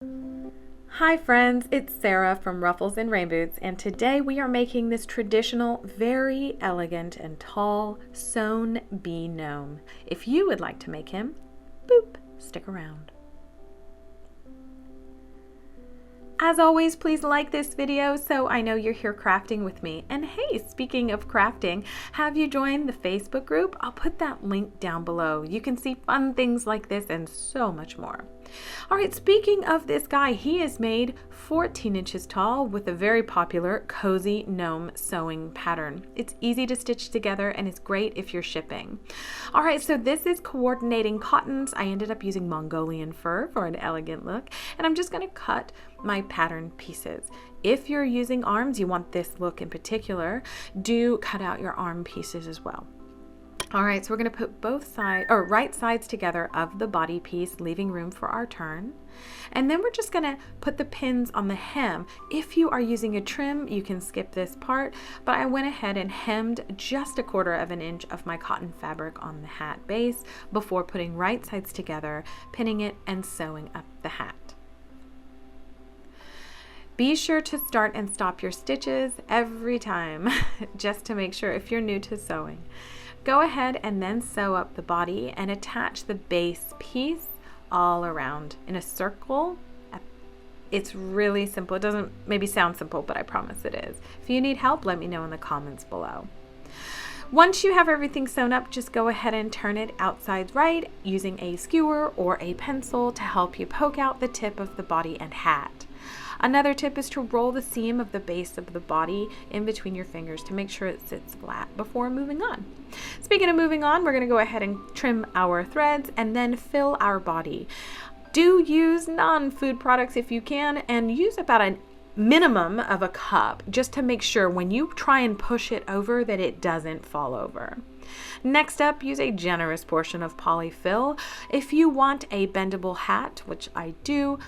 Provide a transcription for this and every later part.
Hi friends, it's Sarah from Ruffles and Rainboots, and today we are making this traditional, very elegant and tall sewn bee gnome. If you would like to make him, boop, stick around. As always, please like this video so I know you're here crafting with me. And hey, speaking of crafting, have you joined the Facebook group? I'll put that link down below. You can see fun things like this and so much more. All right, speaking of this guy, he is made 14 inches tall with a very popular cozy gnome sewing pattern. It's easy to stitch together and it's great if you're shipping. All right, so this is coordinating cottons. I ended up using Mongolian fur for an elegant look, and I'm just going to cut my pattern pieces. If you're using arms, you want this look in particular, do cut out your arm pieces as well. All right, so we're going to put both sides or right sides together of the body piece, leaving room for our turn. And then we're just going to put the pins on the hem. If you are using a trim, you can skip this part, but I went ahead and hemmed just 1/4 inch of my cotton fabric on the hat base before putting right sides together, pinning it and sewing up the hat. Be sure to start and stop your stitches every time, just to make sure if you're new to sewing. Go ahead and then sew up the body and attach the base piece all around in a circle. It's really simple. It doesn't maybe sound simple, but I promise it is. If you need help, let me know in the comments below. Once you have everything sewn up, just go ahead and turn it outside right using a skewer or a pencil to help you poke out the tip of the body and hat. Another tip is to roll the seam of the base of the body in between your fingers to make sure it sits flat before moving on. Speaking of moving on, we're going to go ahead and trim our threads and then fill our body. Do use non-food products if you can, and use about a minimum of a cup just to make sure when you try and push it over that it doesn't fall over. Next up, use a generous portion of polyfill. If you want a bendable hat, which I do,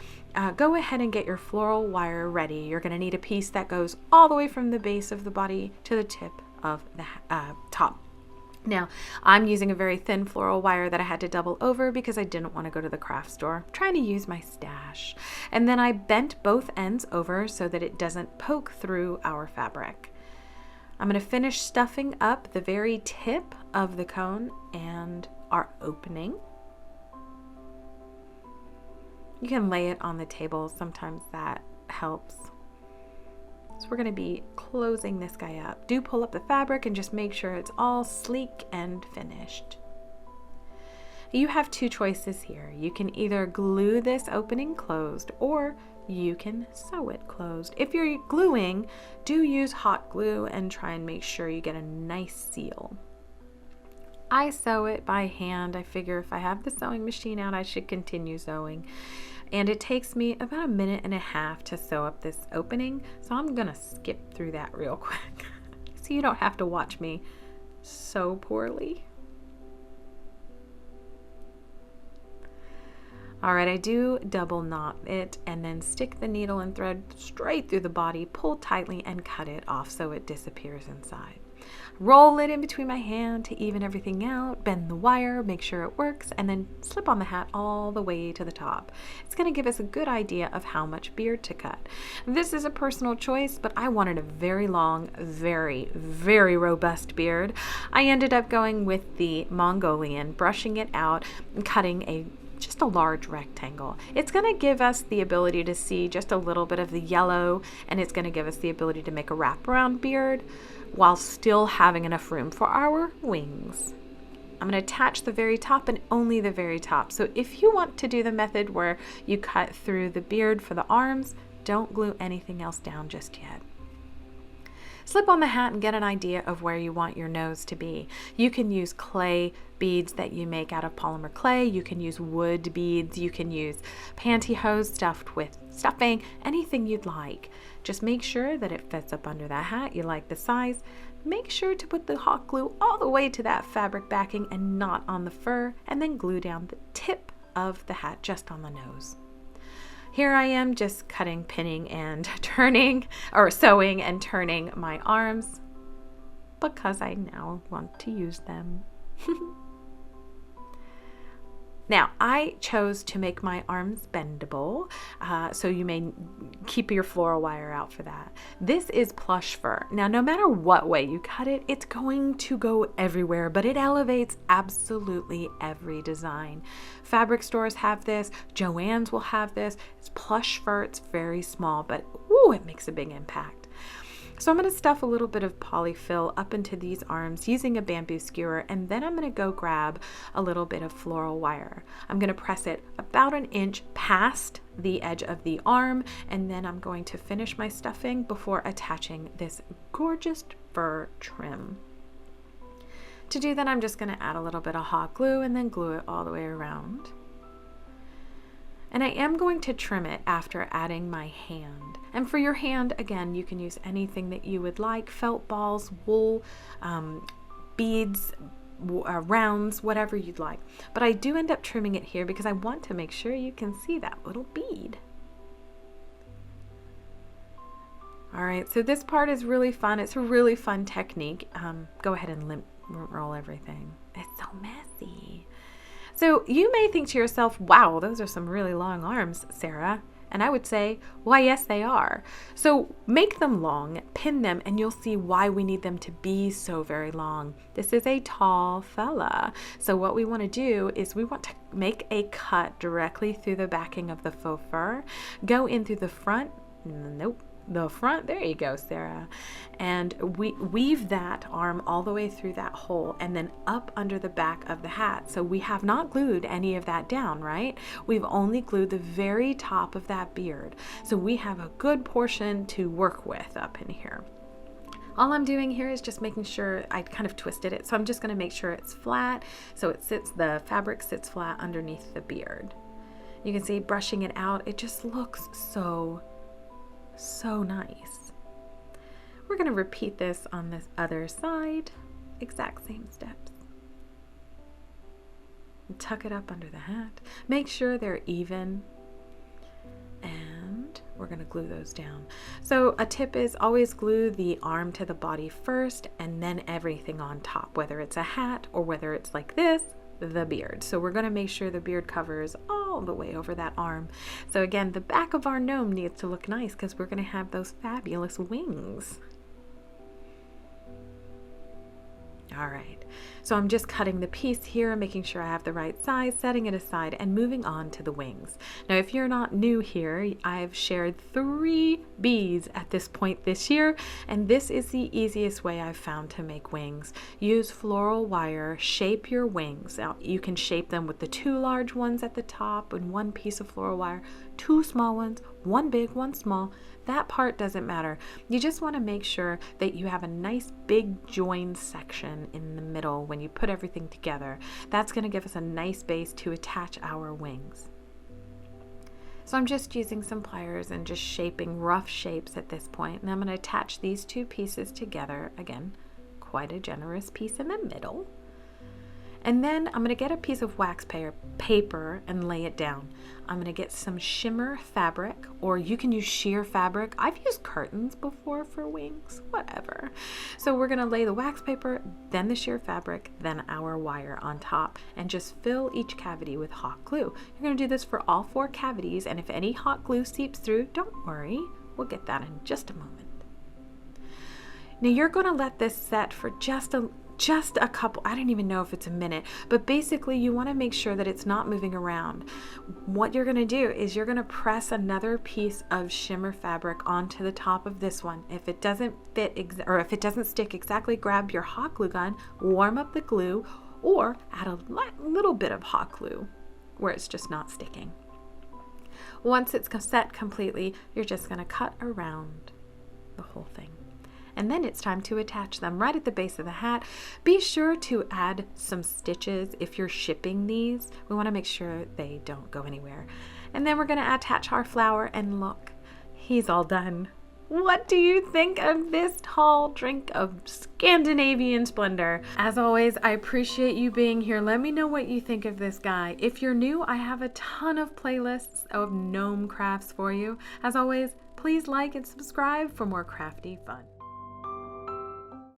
go ahead and get your floral wire ready. You're going to need a piece that goes all the way from the base of the body to the tip of the top. Now, I'm using a very thin floral wire that I had to double over because I didn't want to go to the craft store. I'm trying to use my stash. And then I bent both ends over so that it doesn't poke through our fabric. I'm going to finish stuffing up the very tip of the cone and our opening. You can lay it on the table. Sometimes that helps. So we're going to be closing this guy up. Do pull up the fabric and just make sure it's all sleek and finished. You have two choices here. You can either glue this opening closed or you can sew it closed. If you're gluing, do use hot glue and try and make sure you get a nice seal. I sew it by hand. I figure if I have the sewing machine out, I should continue sewing. And it takes me about 1.5 minutes to sew up this opening. So I'm gonna skip through that real quick so you don't have to watch me sew poorly. All right, I do double knot it and then stick the needle and thread straight through the body, pull tightly and cut it off so it disappears inside. Roll it in between my hand to even everything out, bend the wire, make sure it works, and then slip on the hat all the way to the top. It's going to give us a good idea of how much beard to cut. This is a personal choice, but I wanted a very long, very, very robust beard. I ended up going with the Mongolian, brushing it out and cutting just a large rectangle. It's going to give us the ability to see just a little bit of the yellow, and it's going to give us the ability to make a wraparound beard while still having enough room for our wings. I'm going to attach the very top and only the very top. So if you want to do the method where you cut through the beard for the arms, don't glue anything else down just yet. Slip on the hat and get an idea of where you want your nose to be. You can use clay beads that you make out of polymer clay. You can use wood beads. You can use pantyhose stuffed with stuffing, anything you'd like. Just make sure that it fits up under that hat. You like the size. Make sure to put the hot glue all the way to that fabric backing and not on the fur, and then glue down the tip of the hat just on the nose. Here I am just cutting, pinning, and turning, or sewing and turning my arms because I now want to use them. Now, I chose to make my arms bendable, so you may keep your floral wire out for that. This is plush fur. Now, no matter what way you cut it, it's going to go everywhere, but it elevates absolutely every design. Fabric stores have this, Joann's will have this. It's plush fur, it's very small, but ooh, it makes a big impact. So I'm going to stuff a little bit of polyfill up into these arms using a bamboo skewer, and then I'm going to go grab a little bit of floral wire. I'm going to press it about an inch past the edge of the arm, and then I'm going to finish my stuffing before attaching this gorgeous fur trim. To do that, I'm just going to add a little bit of hot glue and then glue it all the way around. And I am going to trim it after adding my hand. And for your hand, again, you can use anything that you would like, felt balls, wool, beads, rounds, whatever you'd like. But I do end up trimming it here because I want to make sure you can see that little bead. All right, so this part is really fun. It's a really fun technique. Go ahead and roll everything. It's so messy. So you may think to yourself, wow, those are some really long arms, Sarah. And I would say, why, yes, they are. So make them long, pin them, and you'll see why we need them to be so very long. This is a tall fella. So what we want to do is we want to make a cut directly through the backing of the faux fur, go in through the front, nope, the front, there you go, Sarah, and we weave that arm all the way through that hole and then up under the back of the hat. So we have not glued any of that down, right? We've only glued the very top of that beard. So we have a good portion to work with up in here. All I'm doing here is just making sure I kind of twisted it. So I'm just going to make sure it's flat. So it sits, the fabric sits flat underneath the beard. You can see brushing it out, it just looks so nice. We're going to repeat this on this other side, exact same steps. And tuck it up under the hat. Make sure they're even, and we're going to glue those down. So a tip is always glue the arm to the body first and then everything on top, whether it's a hat or whether it's like this, the beard. So we're going to make sure the beard covers all the way over that arm. So again, the back of our gnome needs to look nice because we're going to have those fabulous wings. All right, so I'm just cutting the piece here, making sure I have the right size, setting it aside, and moving on to the wings. Now, if you're not new here, I've shared 3 bees at this point this year, and this is the easiest way I've found to make wings. Use floral wire, shape your wings. Now, you can shape them with the 2 large ones at the top and 1 piece of floral wire, 2 small ones, 1 big, 1 small. That part doesn't matter. You just want to make sure that you have a nice big joined section in the middle when you put everything together. That's going to give us a nice base to attach our wings. So I'm just using some pliers and just shaping rough shapes at this point. And I'm going to attach these 2 pieces together. Again, quite a generous piece in the middle. And then I'm going to get a piece of wax paper and lay it down. I'm going to get some shimmer fabric, or you can use sheer fabric. I've used curtains before for wings, whatever. So we're going to lay the wax paper, then the sheer fabric, then our wire on top, and just fill each cavity with hot glue. You're going to do this for all 4 cavities, and if any hot glue seeps through, don't worry. We'll get that in just a moment. Now you're going to let this set for just a couple, I don't even know if it's a minute, but basically you want to make sure that it's not moving around. What you're going to do is you're going to press another piece of shimmer fabric onto the top of this one. If it doesn't fit, or if it doesn't stick exactly, grab your hot glue gun, warm up the glue, or add a little bit of hot glue where it's just not sticking. Once it's set completely, you're just going to cut around the whole thing. And then it's time to attach them right at the base of the hat. Be sure to add some stitches if you're shipping these. We want to make sure they don't go anywhere. And then we're going to attach our flower, and look, he's all done. What do you think of this tall drink of Scandinavian splendor? As always, I appreciate you being here. Let me know what you think of this guy. If you're new, I have a ton of playlists of gnome crafts for you. As always, please like and subscribe for more crafty fun.